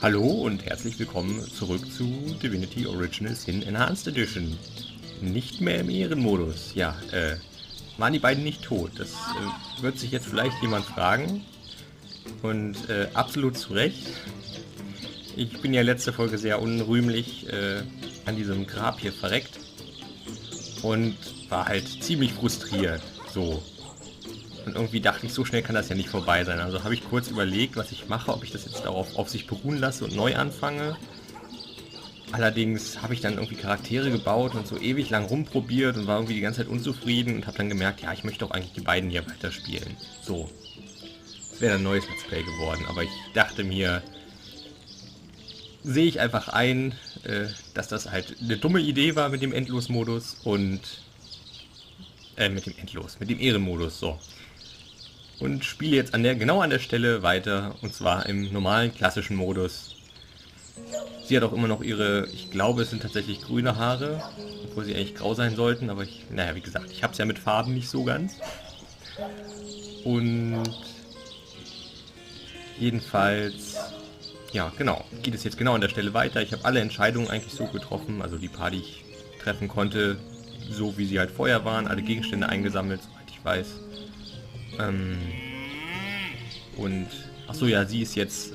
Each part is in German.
Hallo und herzlich willkommen zurück zu Divinity Original Sin Enhanced Edition. Nicht mehr im Ehrenmodus. Ja, waren die beiden nicht tot? Das wird sich jetzt vielleicht jemand fragen. Und absolut zu Recht. Ich bin ja letzte Folge sehr unrühmlich an diesem Grab hier verreckt. Und war halt ziemlich frustriert. So. Und irgendwie dachte ich, so schnell kann das ja nicht vorbei sein. Also habe ich kurz überlegt, was ich mache, ob ich das jetzt darauf auf sich beruhen lasse und neu anfange. Allerdings habe ich dann irgendwie Charaktere gebaut und so ewig lang rumprobiert und war irgendwie die ganze Zeit unzufrieden und habe dann gemerkt, ja, ich möchte doch eigentlich die beiden hier weiterspielen. So. Das wäre ein neues Let's Play geworden, aber ich dachte mir, sehe ich einfach ein, dass das halt eine dumme Idee war mit dem Endlos-Modus und mit dem Ehrenmodus, so. Und spiele jetzt genau an der Stelle weiter, und zwar im normalen, klassischen Modus. Sie hat auch immer noch ihre, ich glaube, es sind tatsächlich grüne Haare, obwohl sie eigentlich grau sein sollten, aber naja, wie gesagt, ich habe es ja mit Farben nicht so ganz. Und jedenfalls, ja, genau, geht es jetzt genau an der Stelle weiter. Ich habe alle Entscheidungen eigentlich so getroffen, also die paar, die ich treffen konnte, so wie sie halt vorher waren, alle Gegenstände eingesammelt, soweit ich weiß. Und achso, ja, sie ist jetzt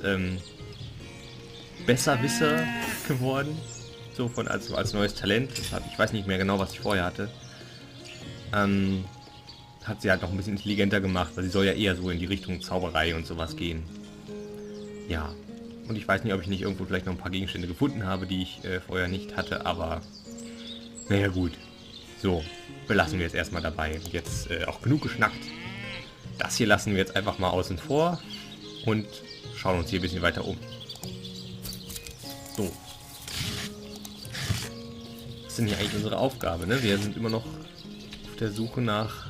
Besserwisser geworden, so als neues Talent. Ich weiß nicht mehr genau, was ich vorher hatte. Hat sie halt noch ein bisschen intelligenter gemacht, weil sie soll ja eher so in die Richtung Zauberei und sowas gehen. Ja, und ich weiß nicht, ob ich nicht irgendwo vielleicht noch ein paar Gegenstände gefunden habe, die ich vorher nicht hatte, aber naja, gut. So, belassen wir jetzt erstmal dabei. Jetzt auch genug geschnackt. Das hier lassen wir jetzt einfach mal außen vor und schauen uns hier ein bisschen weiter um. So. Was ist denn hier eigentlich unsere Aufgabe, ne? Wir sind immer noch auf der Suche nach...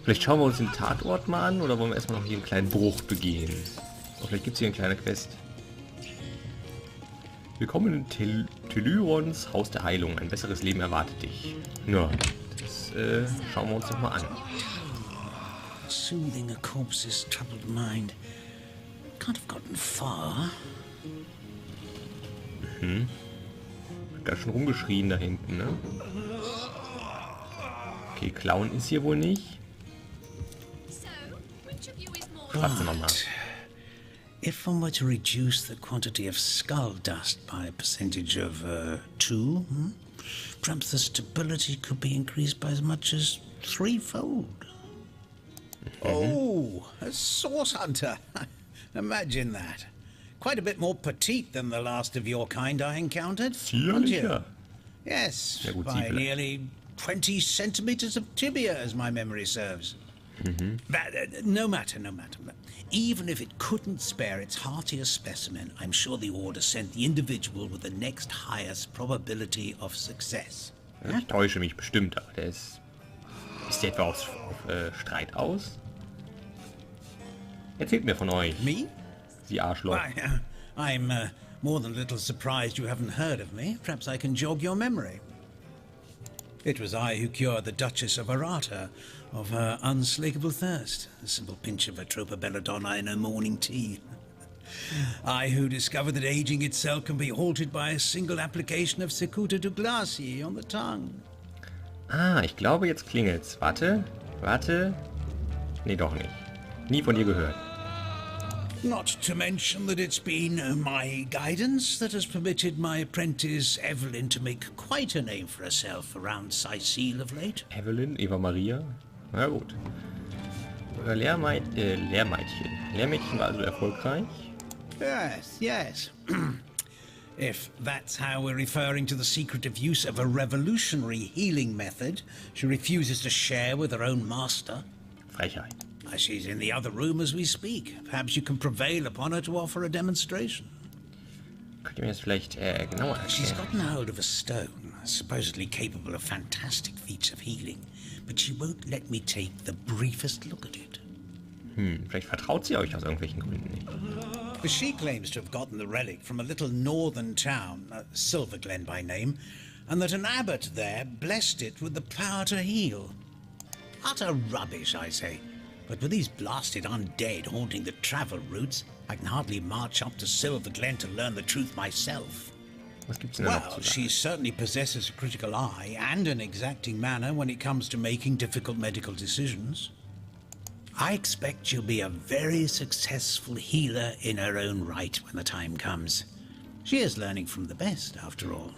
Vielleicht schauen wir uns den Tatort mal an oder wollen wir erstmal noch hier einen kleinen Bruch begehen? Oder vielleicht gibt es hier eine kleine Quest. Willkommen in Telyrons Haus der Heilung. Ein besseres Leben erwartet dich. Ja, das schauen wir uns doch mal an. Soothing a corpse's troubled mind. Can't have gotten far. Hat ganz schön rumgeschrien da hinten, ne? Okay, Clown ist hier wohl nicht. Schwatzen wir mal. If one were to reduce the quantity of skull dust by a percentage of 2, perhaps the stability could be increased by as much as 3-fold. Oh, a source hunter. Imagine that. Quite a bit more petite than the last of your kind I encountered. aren't you? Yes, by nearly 20 centimeters of tibia, as my memory serves. But, no matter. Even if it couldn't spare its heartier specimen, I'm sure the order sent the individual with the next highest probability of success. Ich täusche mich bestimmt, aber der ist... Ist der etwa auf Streit aus? Erzählt mir von euch. Me? Sie Arschloch. I'm more than a little surprised you haven't heard of me. Perhaps I can jog your memory. It was I who cured the Duchess of Arata of her unslakable thirst. A simple pinch of Atropa belladonna in her morning tea. I who discovered that aging itself can be halted by a single application of Secuta Douglasii on the tongue. Ah, ich glaube, jetzt klingelt's. Warte. Nee, doch nicht. Nie von dir gehört. Not to mention that it's been my guidance that has permitted my apprentice Evelyn to make quite a name for herself around Sicile of late. Evelyn, Eva Maria. Na gut. Oder Lehrmädchen. Lehrmädchen war also erfolgreich. Yes. If that's how we're referring to the secretive use of a revolutionary healing method she refuses to share with her own master. Frechheit. She's in the other room as we speak. Perhaps you can prevail upon her to offer a demonstration. Könnt ihr mir das vielleicht genauer erklären? She's gotten hold of a stone, supposedly capable of fantastic feats of healing, but she won't let me take the briefest look at it. Vielleicht vertraut sie euch aus irgendwelchen Gründen nicht. But she claims to have gotten the relic from a little northern town, Silver Glen by name, and that an abbot there blessed it with the power to heal. Utter rubbish, I say. But with these blasted undead haunting the travel routes, I can hardly march up to Silver Glen to learn the truth myself. Was gibt's denn noch Well, zu she sagen? certainly possesses a critical eye and an exacting manner when it comes to making difficult medical decisions. I expect she'll be a very successful healer in her own right when the time comes. She is learning from the best, after all.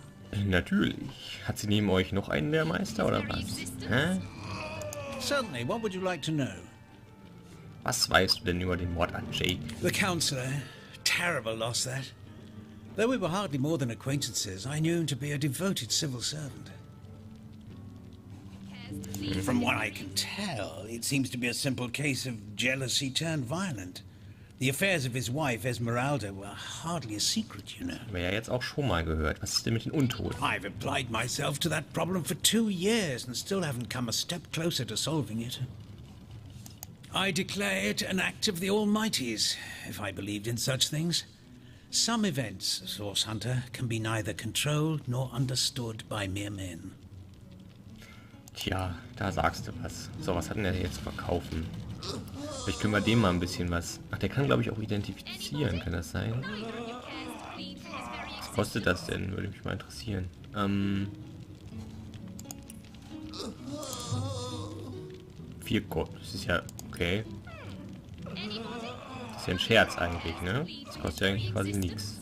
Natürlich. Hat sie neben euch noch einen Lehrmeister oder was? Hä? Certainly, what would you like to know? Was weißt du denn über den Mord an Jake? The counselor. Terrible loss, that. Though we were hardly more than acquaintances, I knew him to be a devoted civil servant. From what I can tell, it seems to be a simple case of jealousy turned violent. The affairs of his wife, Esmeralda, were hardly a secret, you know. Haben wir ja jetzt auch schon mal gehört. Was ist denn mit den Untoten? I've applied myself to that problem for 2 years and still haven't come a step closer to solving it. I declare it an act of the Almighty's, if I believed in such things. Some events, Source Hunter, can be neither controlled nor understood by mere men. Tja, da sagst du was. So, was hat denn der jetzt zu verkaufen? Vielleicht können wir dem mal ein bisschen was... Ach, der kann, glaube ich, auch identifizieren. Kann das sein? Was kostet das denn? Würde mich mal interessieren. 4 Gold. Das ist ja... Okay. Das ist ja ein Scherz eigentlich, ne? Das kostet ja eigentlich quasi nichts.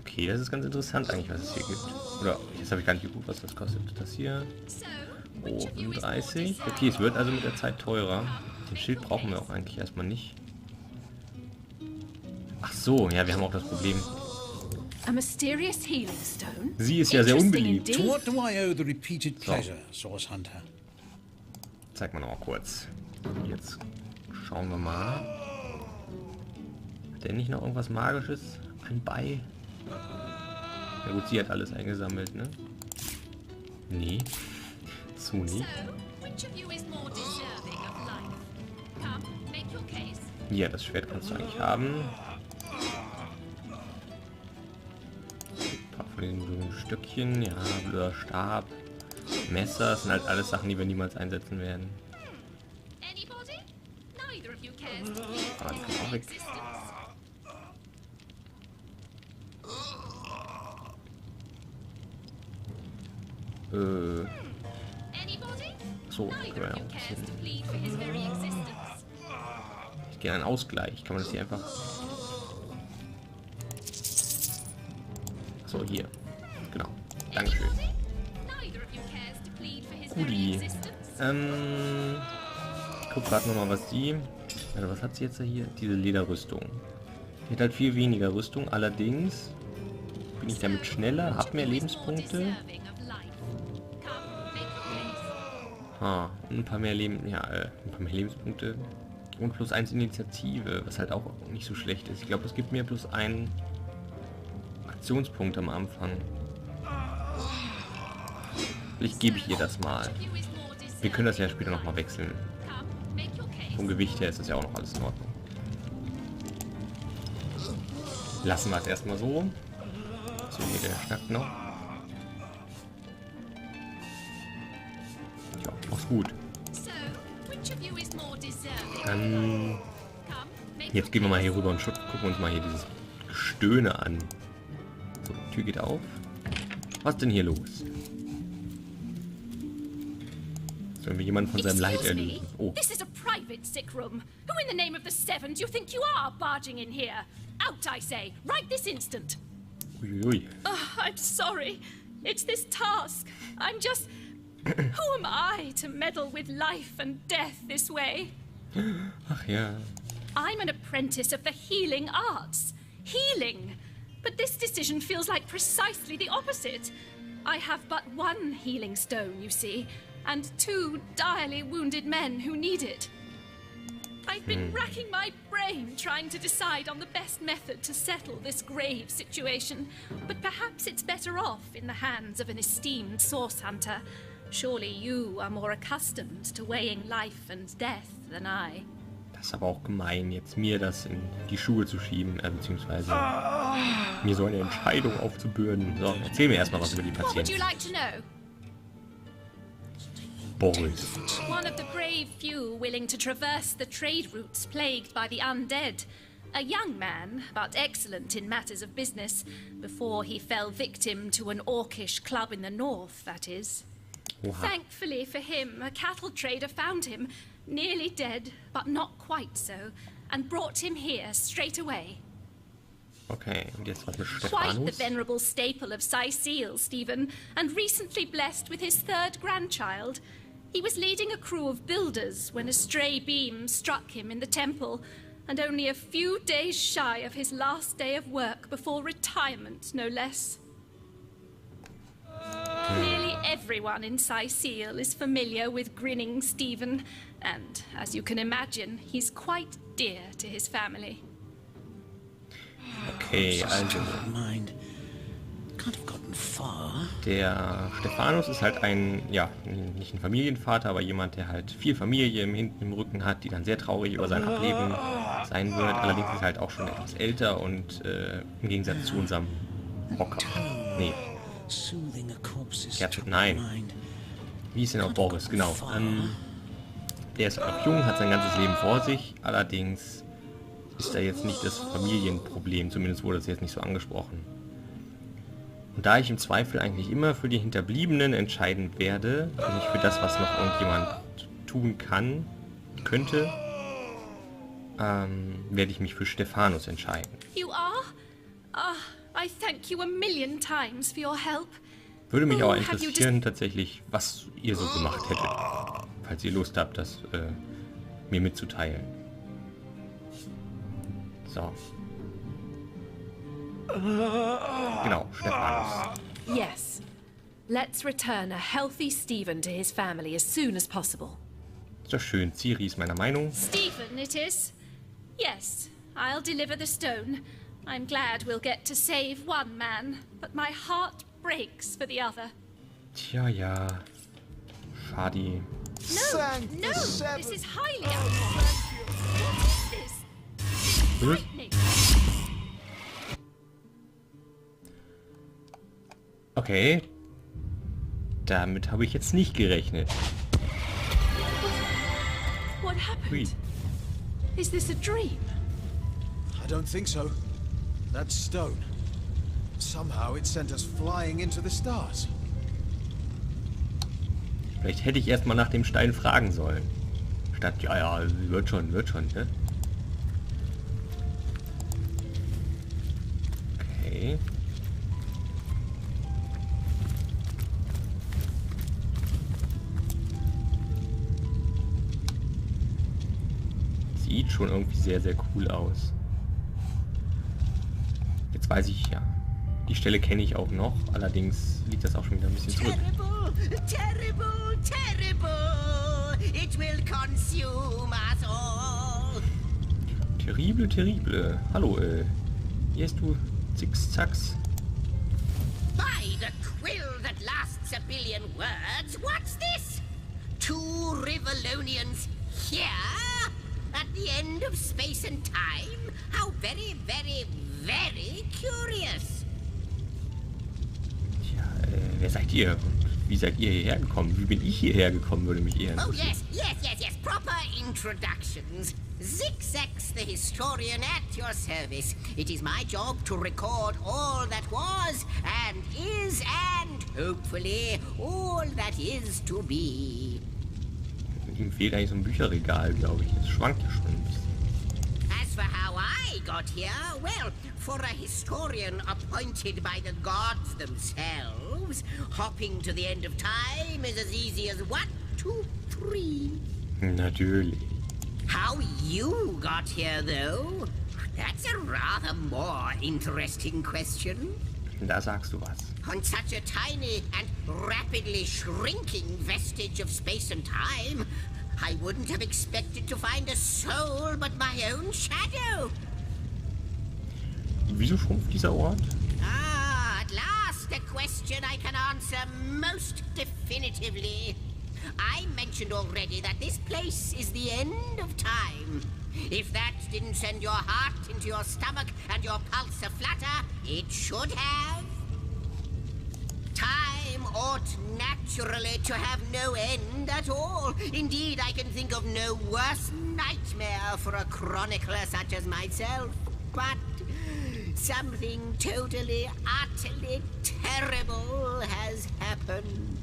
Okay, das ist ganz interessant eigentlich, was es hier gibt. Oder, jetzt habe ich gar nicht geguckt, was das kostet. Das hier... Oh, 35. Okay, es wird also mit der Zeit teurer. Den Schild brauchen wir auch eigentlich erstmal nicht. Ach so, ja, wir haben auch das Problem. Sie ist ja sehr unbeliebt. To what do I owe the repeated pleasure, Source Hunter? Zeig mal noch mal kurz. Jetzt schauen wir mal. Hat der nicht noch irgendwas Magisches anbei? Na gut, sie hat alles eingesammelt, ne? Nee. So nicht. Ja, das Schwert kannst du eigentlich haben. Ein paar von den so Stückchen, ja, blöder Stab. Messer, das sind halt alles Sachen, die wir niemals einsetzen werden. Ah, die kann auch weg. So, können wir ja auch ein bisschen... Ich gehe einen Ausgleich. Kann man das hier einfach... So, hier. Genau. Dankeschön. Guti. Guck gerade nochmal, was die... Also was hat sie jetzt hier? Diese Lederrüstung. Die hat halt viel weniger Rüstung. Allerdings bin ich damit schneller, hab mehr Lebenspunkte. Ah, ein paar mehr Lebenspunkte. Und +1 Initiative, was halt auch nicht so schlecht ist. Ich glaube, das gibt mir +1 Aktionspunkt am Anfang. Vielleicht gebe ich ihr das mal. Wir können das ja später nochmal wechseln. Vom Gewicht her ist das ja auch noch alles in Ordnung. Lassen wir es erstmal so. So, hier der schnackt noch. Ja, mach's gut. Jetzt gehen wir mal hier rüber und gucken uns mal hier dieses Gestöhne an. So, die Tür geht auf. Was ist denn hier los? Sollen wir jemanden von seinem Leid erlösen? Oh. This is a private sick room. Who in the name of the Seven do you think you are barging in here? Out, I say, right this instant. Uiuiui. Oh, I'm sorry. It's this task. I'm just... Who am I to meddle with life and death this way? Ach ja. I'm an apprentice of the healing arts. Healing. But this decision feels like precisely the opposite. I have but 1 healing stone, you see, and 2 direly wounded men who need it. I've been racking my brain trying to decide on the best method to settle this grave situation, but perhaps it's better off in the hands of an esteemed source hunter. Surely you are more accustomed to weighing life and death than I. Das ist aber auch gemein, jetzt mir das in die Schuhe zu schieben, beziehungsweise mir so eine Entscheidung aufzubürden. So, erzähl mir erstmal was über die Patienten. Boris. One of the brave few willing to traverse the trade routes plagued by the undead. A young man, but excellent in matters of business, before he fell victim to an orcish club in the north, that is. Oha. Thankfully for him, a cattle trader found him, nearly dead, but not quite so, and brought him here straight away. Okay, und jetzt was mit Quite the Stephanus? venerable staple of Sicile, Stephen, and recently blessed with his third grandchild. He was leading a crew of builders when a stray beam struck him in the temple, and only a few days shy of his last day of work before retirement, no less. Nearly everyone in Sicile is familiar with grinning Stephen, and, as you can imagine, he's quite dear to his family. Okay, also Mind. Can't have gotten far. der Stephanus ist halt ein, ja, nicht ein Familienvater, aber jemand, der halt viel Familie im Rücken hat, die dann sehr traurig über sein Ableben sein wird. Allerdings ist er halt auch schon etwas älter und im Gegensatz zu unserem Hocker. Nee, Soothing a corpse's nein. mind. Wie ist denn auch Boris? Genau. Der ist auch jung, hat sein ganzes Leben vor sich. Allerdings ist da jetzt nicht das Familienproblem. Zumindest wurde das jetzt nicht so angesprochen. Und da ich im Zweifel eigentlich immer für die Hinterbliebenen entscheiden werde, und nicht für das, was noch irgendjemand tun könnte, werde ich mich für Stephanus entscheiden. You are? I thank you a million times for your help. Würde mich Oh, aber have you interessieren tatsächlich, was ihr so gemacht hättet, falls ihr Lust habt, das mir mitzuteilen. So. Genau, Stephanus. Yes. Let's return a healthy Stephen to his family as soon as possible. Ist doch schön. Ciri ist meiner Meinung. Stephen, it is? Yes, I'll deliver the stone. I'm glad we'll get to save one man, but my heart breaks for the other. Tja, ja. Schade. No, this is highly uncommon. What is this? Frightening. Okay. Damit habe ich jetzt nicht gerechnet. What happened? Hui. Is this a dream? I don't think so. That stone. Somehow it sent us flying into the stars. Vielleicht hätte ich erstmal nach dem Stein fragen sollen. Statt, ja, wird schon, ne? Okay. Sieht schon irgendwie sehr, sehr cool aus. Jetzt weiß ich ja. Die Stelle kenne ich auch noch, allerdings liegt das auch schon wieder ein bisschen zurück. Terrible, terrible. It will consume us all. Terrible, terrible. Hallo, hier ist du Zickzacks. By the quill that lasts a billion words, what's this? Two Rivalonians here? At the end of space and time? How very, very, very curious. Tja, wer seid ihr? Und wie seid ihr hierher gekommen? Wie bin ich hierher gekommen, würde mich eher Oh, interessieren. yes. Proper introductions. Zigzags the historian at your service. It is my job to record all that was and is and hopefully all that is to be. Ihm fehlt eigentlich so ein Bücherregal, glaube ich. Das schwankt ja schon ein bisschen. As for how I got here, well, for a historian appointed by the gods themselves, hopping to the end of time is as easy as 1, 2, 3. Natürlich. How you got here, though, that's a rather more interesting question. Da sagst du was. On such a tiny and rapidly shrinking vestige of space and time, I wouldn't have expected to find a soul but my own shadow. Wieso schrumpft dieser Ort? Ah, at last a question I can answer most definitively. I mentioned already that this place is the end of time. If that didn't send your heart into your stomach and your pulse a flutter, it should have. Time time ought naturally to have no end at all. Indeed, I can think of no worse nightmare for a chronicler such as myself. But something totally, utterly terrible has happened.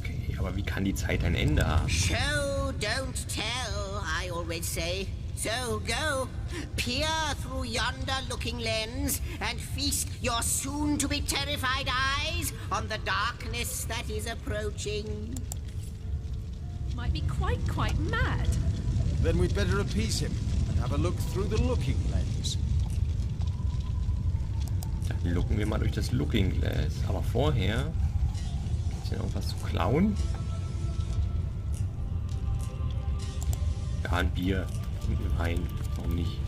Okay, aber wie kann die Zeit ein Ende haben? Show, don't tell, I always say. So go, peer through yonder looking lens and feast your soon-to-be terrified eyes on the darkness that is approaching. Might be quite mad. Then we'd better appease him and have a look through the looking lens. Dann lucken wir mal durch das Looking Glass. Aber vorher... Ist hier noch was zu klauen? Ja, ein Bier. Und ein Wein. Warum nicht?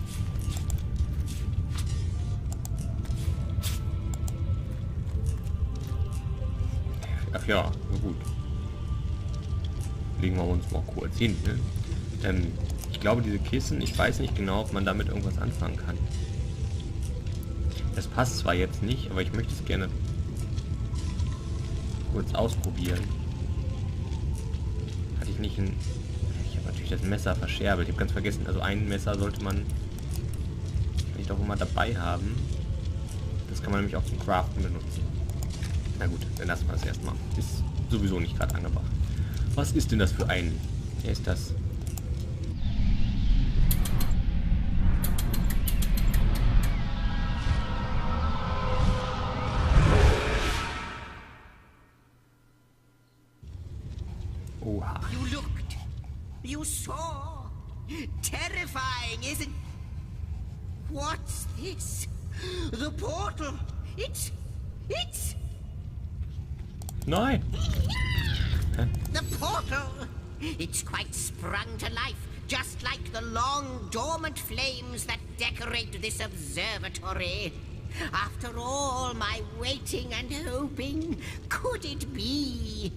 Ach ja, na gut. Legen wir uns mal kurz hin. Ne? Ich glaube, diese Kissen, ich weiß nicht genau, ob man damit irgendwas anfangen kann. Das passt zwar jetzt nicht, aber ich möchte es gerne kurz ausprobieren. Hatte ich nicht ein... Ich habe natürlich das Messer verscherbelt. Ich habe ganz vergessen, also ein Messer sollte man vielleicht auch immer dabei haben. Das kann man nämlich auch zum Craften benutzen. Na gut, dann lassen wir es erstmal. Ist sowieso nicht gerade angebracht. Was ist denn das für ein... Wer ist das? Oha. You looked. You saw. Terrifying, isn't... What's this? The portal. It's... Nein! Hä? The portal! It's quite sprung to life, just like the long dormant flames that decorate this observatory. After all my waiting and hoping, could it be?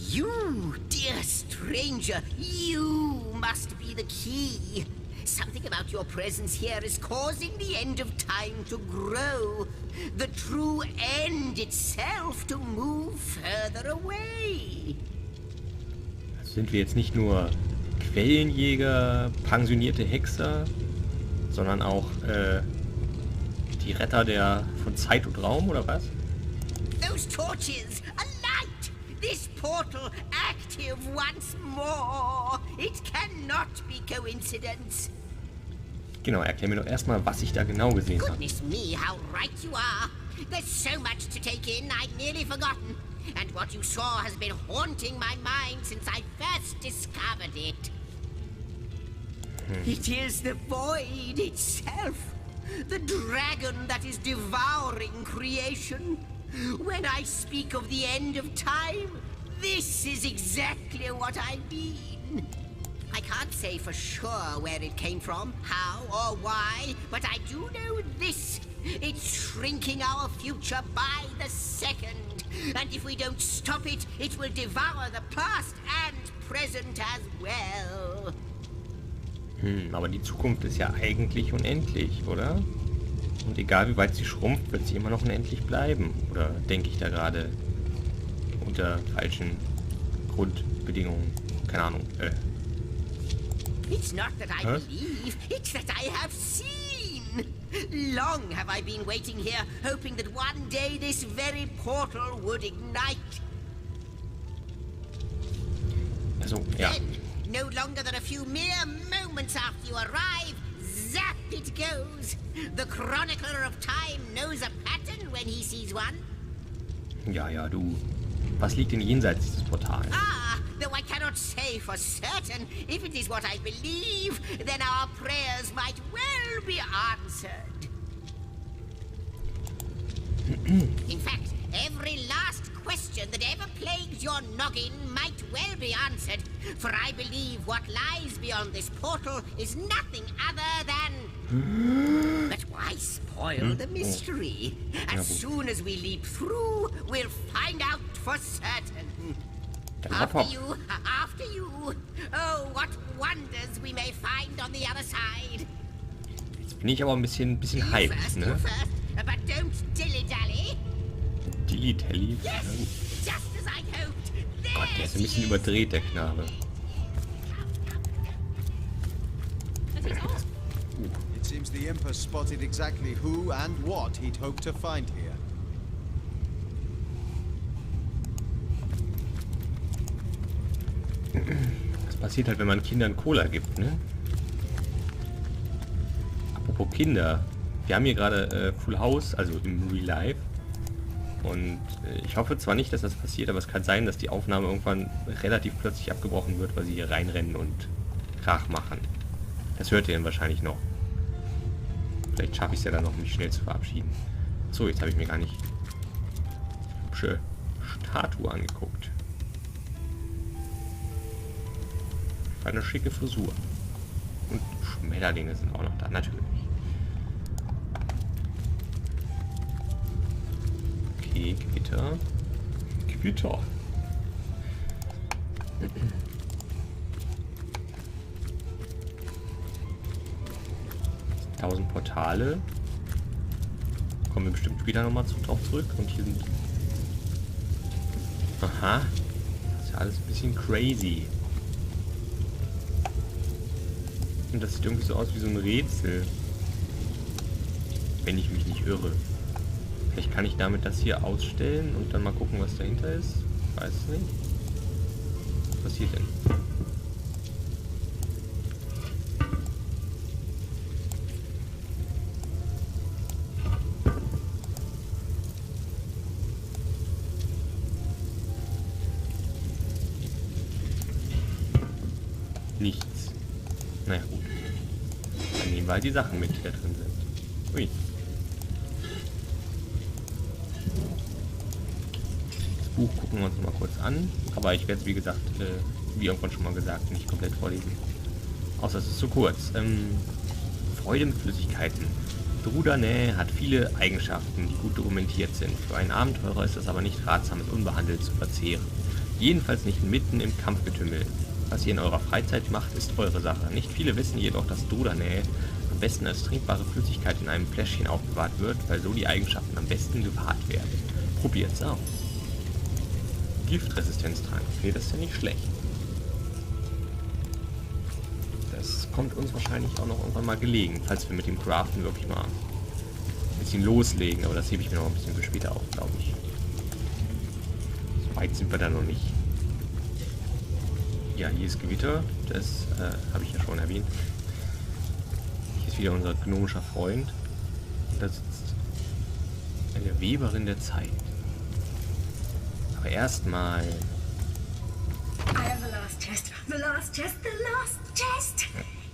You, dear stranger, you must be the key. Something about your presence here is causing the end of time to grow. The true end itself to move further away. Sind wir jetzt nicht nur Quellenjäger, pensionierte Hexer, sondern auch die Retter von Zeit und Raum, oder was? Those torches, a light! This portal active once more! It cannot be coincidence. Genau, erklär mir doch erstmal, was ich da genau gesehen habe. Goodness me, how right you are. There's so much to take in, I'd nearly forgotten. And what you saw has been haunting my mind since I first discovered it. It is the void itself. The dragon that is devouring creation. When I speak of the end of time, this is exactly what I mean. I can't say for sure where it came from, how or why, but I do know this. It's shrinking our future by the second. And if we don't stop it, it will devour the past and present as well. Aber die Zukunft ist ja eigentlich unendlich, oder? Und egal wie weit sie schrumpft, wird sie immer noch unendlich bleiben. Oder denke ich da gerade unter falschen Grundbedingungen? Keine Ahnung. It's not that I believe, it's that I have seen. Long have I been waiting here, hoping that one day this very portal would ignite. Also, ja. Then, no longer than a few mere moments after you arrive, zap it goes. The chronicler of time knows a pattern when he sees one. Ja, du. Was liegt denn jenseits dieses Portals? Ah, though I cannot say for certain. If it is what I believe, then our prayers might well be answered. In fact, every last question that ever plagued your noggin might well be answered, for I believe what lies beyond this portal is nothing other than... But why spoil the mystery? As soon as we leap through, we'll find out for certain. After you. Oh, what wonders we may find on the other side. Jetzt bin ich aber ein bisschen hyped, ne? But don't dilly-dally. Tilly. Gott, der ist ein bisschen überdreht, der Knabe. It seems the imp has spotted exactly who and what he'd hoped to find here. Das passiert halt, wenn man Kindern Cola gibt, ne? Apropos Kinder. Wir haben hier gerade Full House, also im Real Life. Und ich hoffe zwar nicht, dass das passiert, aber es kann sein, dass die Aufnahme irgendwann relativ plötzlich abgebrochen wird, weil sie hier reinrennen und Krach machen. Das hört ihr dann wahrscheinlich noch. Vielleicht schaffe ich es ja dann noch, mich schnell zu verabschieden. So, jetzt habe ich mir gar nicht die hübsche Statue angeguckt. Eine schicke Frisur. Und Schmetterlinge sind auch noch da, natürlich. Okay, Gewitter. Gewitter. 1000 Portale. Kommen wir bestimmt später nochmal drauf zurück. Und hier sind... Aha. Das ist ja alles ein bisschen crazy. Und das sieht irgendwie so aus wie so ein Rätsel. Wenn ich mich nicht irre. Vielleicht kann ich damit das hier ausstellen und dann mal gucken, was dahinter ist. Weiß es nicht. Was passiert denn? Nichts. Naja, gut. Dann nehmen wir halt die Sachen mit, die da drin sind. Ui. Das Buch gucken wir uns mal kurz an. Aber ich werde es, wie gesagt, wie irgendwann schon mal gesagt, nicht komplett vorlesen. Außer es ist zu kurz. Freude mit Flüssigkeiten. Drudane hat viele Eigenschaften, die gut dokumentiert sind. Für einen Abenteurer ist es aber nicht ratsam, es unbehandelt zu verzehren. Jedenfalls nicht mitten im Kampfgetümmel. Was ihr in eurer Freizeit macht, ist eure Sache. Nicht viele wissen jedoch, dass Drudane am besten als trinkbare Flüssigkeit in einem Fläschchen aufbewahrt wird, weil so die Eigenschaften am besten gewahrt werden. Probiert's aus. Giftresistenztrank. Okay, das ist ja nicht schlecht. Das kommt uns wahrscheinlich auch noch irgendwann mal gelegen, falls wir mit dem Craften wirklich mal ein bisschen loslegen. Aber das hebe ich mir noch ein bisschen für später auf, glaube ich. So weit sind wir da noch nicht. Ja, hier ist Gewitter, das habe ich ja schon erwähnt. Hier ist wieder unser gnomischer Freund. Und da sitzt eine Weberin der Zeit. Aber erstmal... I have the last chest, the last chest, the last chest!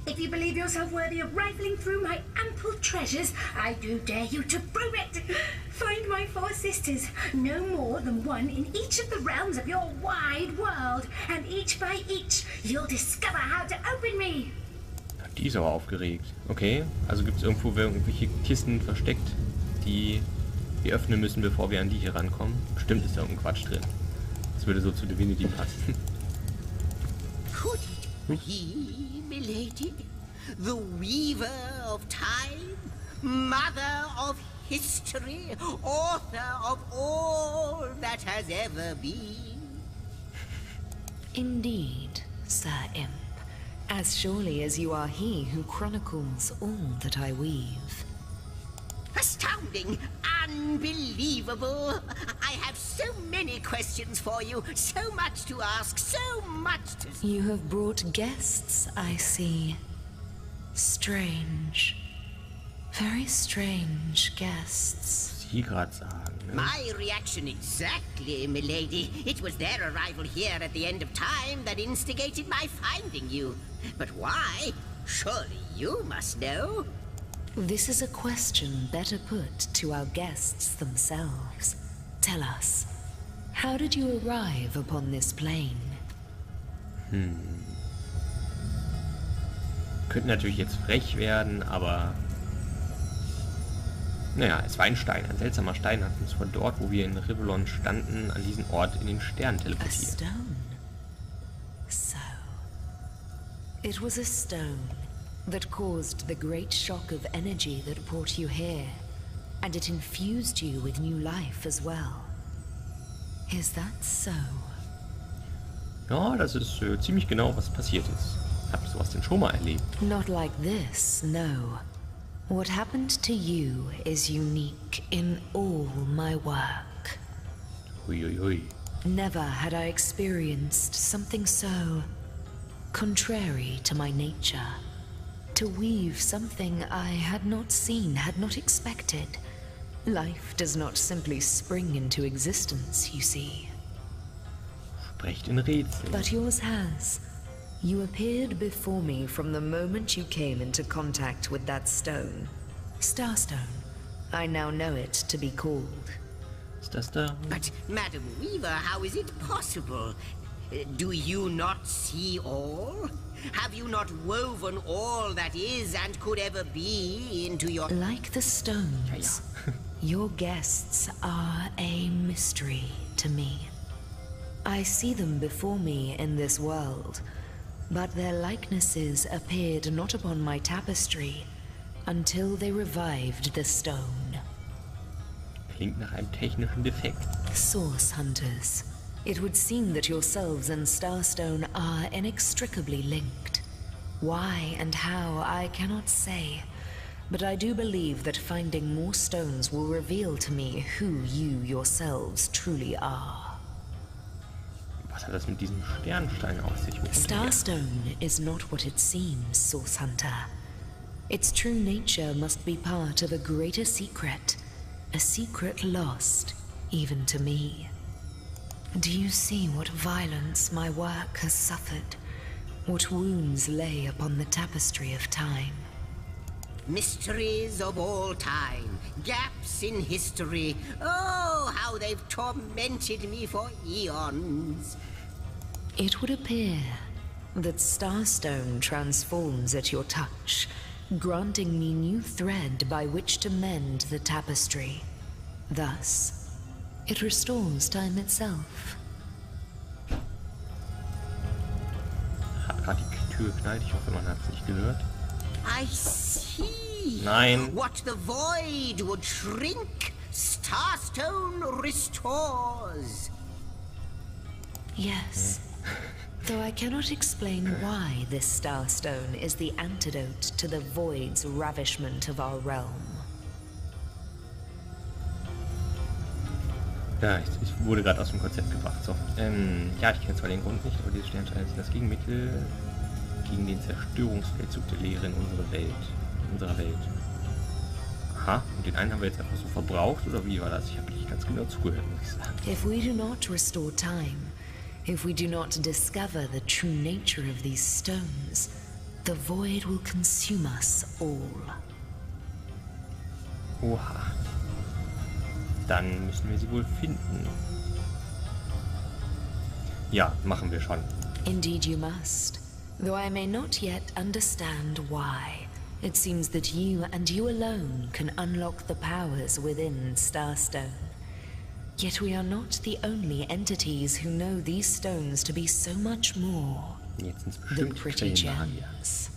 If you believe yourself worthy of rifling through my ample treasures, I do dare you to prove it! Find my 4 sisters, no more than one in each of the realms of your wide world, and each by each, you'll discover how to open me! Die ist aber aufgeregt. Okay, also gibt es irgendwo irgendwelche Kisten versteckt, die wir öffnen müssen, bevor wir an die hier rankommen? Bestimmt ist da irgendein Quatsch drin. Das würde so zu Divinity passen. Could it be, milady? The weaver of time? Mother of history? Author of all that has ever been? Indeed, Sir Imp. As surely as you are he who chronicles all that I weave. Astounding! Unbelievable! I have so many questions for you, so much to ask, so much to... You have brought guests, I see. Strange. Very strange guests. Sie gerade sagen, ne? My reaction exactly, milady. It was their arrival here at the end of time that instigated my finding you. But why? Surely you must know. This is a question better put to our guests themselves. Tell us, how did you arrive upon this plane? Könnte natürlich jetzt frech werden, aber... Naja, es war ein Stein. Ein seltsamer Stein hat uns von dort, wo wir in Rivellon standen, an diesen Ort in den Stern A teleportiert. stone. So, it was a stone that caused the great shock of energy that brought you here, and it infused you with new life as well. Is that so? Ja, das ist ziemlich genau, was passiert ist. Habt ihr sowas denn schon mal erlebt? Not like this, no. What happened to you is unique in all my work. Hui, hui, hui. Never had I experienced something so contrary to my nature. To weave something I had not seen, had not expected. Life does not simply spring into existence, you see. Sprecht in Rätseln. But yours has. You appeared before me from the moment you came into contact with that stone. Starstone. I now know it to be called. Ist das da? But, Madam Weaver, how is it possible? Do you not see all? Have you not woven all that is and could ever be into your... Like the stones, your guests are a mystery to me. I see them before me in this world, but their likenesses appeared not upon my tapestry until they revived the stone. Klingt nach einem technischen Defekt. Source hunters. It would seem that yourselves and Starstone are inextricably linked. Why and how, I cannot say, but I do believe that finding more stones will reveal to me who you yourselves truly are. Was hat das mit diesem Sternstein auf sich? Starstone is not what it seems, Source Hunter. Its true nature must be part of a greater secret, a secret lost even to me. Do you see what violence my work has suffered? What wounds lay upon the tapestry of time? Mysteries of all time, gaps in history. Oh, how they've tormented me for eons. It would appear that Starstone transforms at your touch, granting me new thread by which to mend the tapestry. Thus, it restores time itself. Hat gerade die Tür geknallt. Ich hoffe, man hat es nicht gehört. I see. Nein. What the void would shrink, Starstone restores. Yes. Though I cannot explain why this Starstone is the antidote to the void's ravishment of our realm. Ja, ich wurde gerade aus dem Konzept gebracht. So, ja, ich kenne zwar den Grund nicht, aber dieses Sternstein ist das Gegenmittel gegen den Zerstörungsfeldzug der Leere in unserer Welt. Aha, und den einen haben wir jetzt einfach so verbraucht, oder wie war das? Ich habe nicht ganz genau zugehört, muss ich sagen. If we do not restore time, if we do not discover the true nature of these stones, the void will consume us all. Oha. Dann müssen wir sie wohl finden. Ja, machen wir schon. Indeed you must. Though I may not yet understand why, it seems that you and you alone can unlock the powers within Starstone. Yet we are not the only entities who know these stones to be so much more than pretty gems.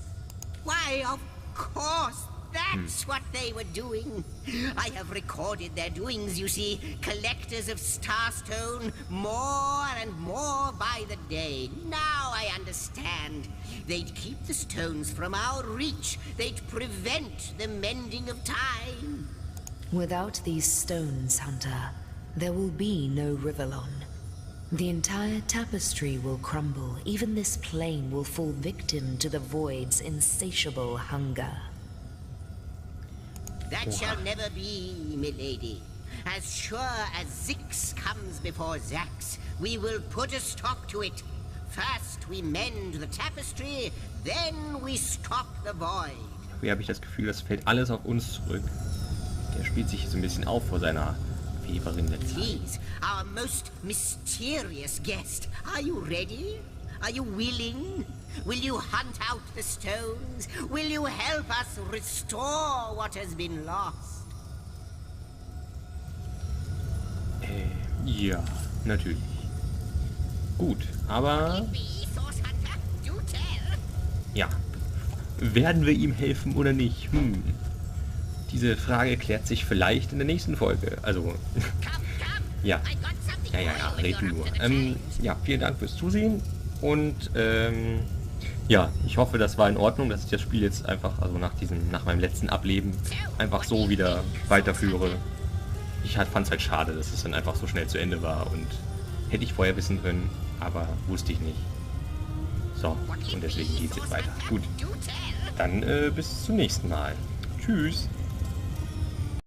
Why, of course, that's what they were doing. I have recorded their doings, you see. Collectors of Starstone, more and more by the day. Now I understand. They'd keep the stones from our reach. They'd prevent the mending of time. Without these stones, Hunter, there will be no Rivellon. The entire tapestry will crumble. Even this plane will fall victim to the void's insatiable hunger. That shall never be, milady. As sure as Zix comes before Zax, we will put a stop to it. First we mend the tapestry, then we stop the void. Hier habe ich das Gefühl, das fällt alles auf uns zurück. Der spielt sich so ein bisschen auf vor seiner Weberin der Zeit. Please, our most mysterious guest, are you ready? Are you willing? Will you hunt out the stones? Will you help us restore what has been lost? Ja, natürlich. Gut, aber... Ja. Werden wir ihm helfen oder nicht? Diese Frage klärt sich vielleicht in der nächsten Folge. Also... Ja. Ja, reden nur. Ja, vielen Dank fürs Zusehen und ja, ich hoffe, das war in Ordnung, dass ich das Spiel jetzt einfach, also nach meinem letzten Ableben, einfach so wieder weiterführe. Ich fand es halt schade, dass es dann einfach so schnell zu Ende war und hätte ich vorher wissen können, aber wusste ich nicht. So, und deswegen geht es jetzt weiter. Gut, dann bis zum nächsten Mal. Tschüss.